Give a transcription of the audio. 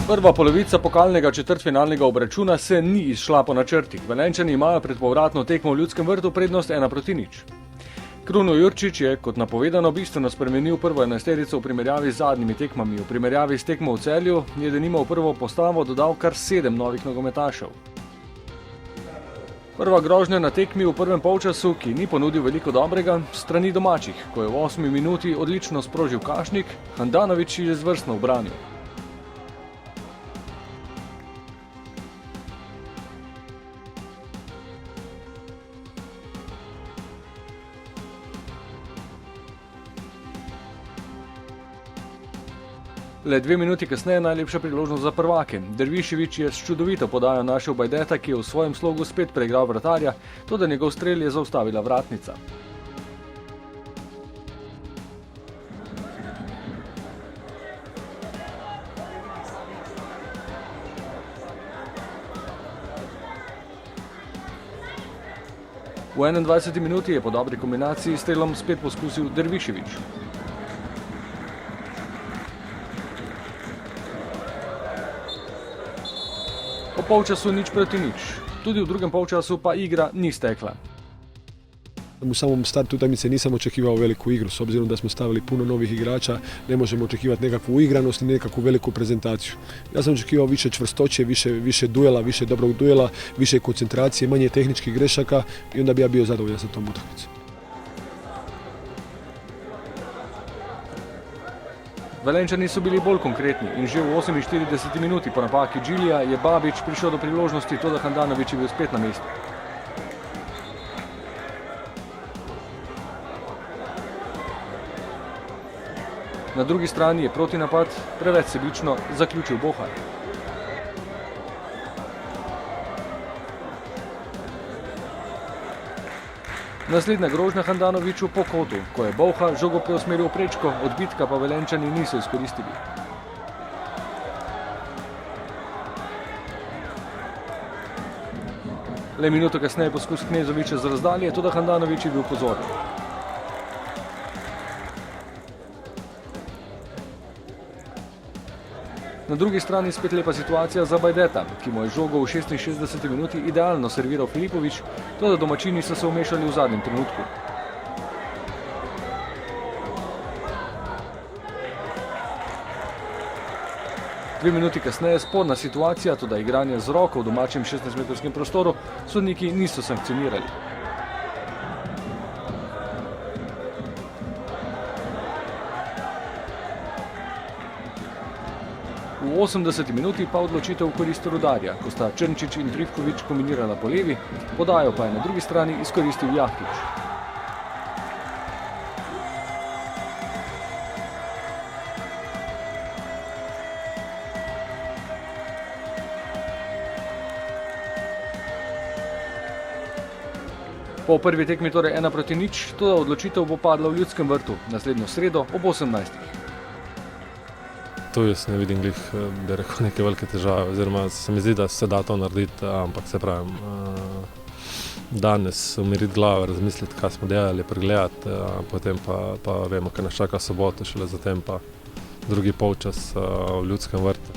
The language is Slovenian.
Prva polovica pokalnega četrtfinalnega obračuna se ni izšla po načrtih. Velenjčani imajo pred povratno tekmo v Ljudskem vrtu prednost 1:0. Kruno Jurčič je, kot napovedano, bistveno spremenil prvo enajsterico v primerjavi z zadnjimi tekmami. V primerjavi s tekmo v Celju je denimo v prvo postavo dodal kar 7 novih nogometašev. Prva grožnja na tekmi v prvem polčasu, ki ni ponudil veliko dobrega, strani domačih, ko je v 8. minuti odlično sprožil Kašnik, Handanović je izvrstno ubranil. Le 2 minuti kasneje najlepša priložnost za prvake. Dervišević je s čudovito podajo našel Bajdeta, ki je v svojem slogu spet preigral vratarja, toda njegov strel je zaustavila vratnica. V 21. minuti je po dobri kombinaciji s strelom spet poskusil Dervišević. Po polčasu 0:0. Tudi v drugem polčasu pa igra ni stekla. U samom startu utakmice nisam očekivao veliku igru, s obzirom da smo stavili puno novih igrača, ne možemo očekivati nekakvu uigranost i nekakvu veliku prezentaciju. Ja sam očekivao više čvrstoće, više duela, više dobrog duela, više koncentracije, manje tehničkih grešaka i onda bi ja bio zadovoljan sa tom utakmicom. Velenjčani so bili bolj konkretni in že v 48. minuti po napaki Džilija je Babić prišel do priložnosti, toda Handanović je bil spet na mestu. Na drugi strani je protinapad preveč sebično zaključil Bohar. Naslednja grožnja Handanoviću po kotu, ko je Bolha žogo preusmeril v prečko, odbitka pa Velenjčani niso izkoristili. Le minuto kasneje poskus Knezovića z razdalje, toda Handanović je bil pozoren. Na drugi strani spet lepa situacija za Bajdeta, ki mu je žogo v 66. minuti idealno serviral Filipović, toda domačini so se vmešali v zadnjem trenutku. Dve minuti kasneje sporna situacija, toda igranje z roko v domačem 16-metrskem prostoru sodniki niso sankcionirali. V 80. minuti pa odločitev v korist Rudarja, ko sta Črnčič in Trifković kombinirala po levi, podajo pa je na drugi strani izkoristil Jahtić. Po prvi tekmi torej 1:0, toda odločitev bo padla v Ljudskem vrtu, naslednjo sredo ob 18. Tu jaz ne vidim glih, bi rekel, neke velike težave, oziroma se mi zdi, da se da to narediti, ampak se pravim, danes umiriti glavo, razmisliti, kaj smo delali, pregledati, potem pa vemo, kaj nas čaka soboto, šele zatem pa drugi polčas v Ljudskem vrtu.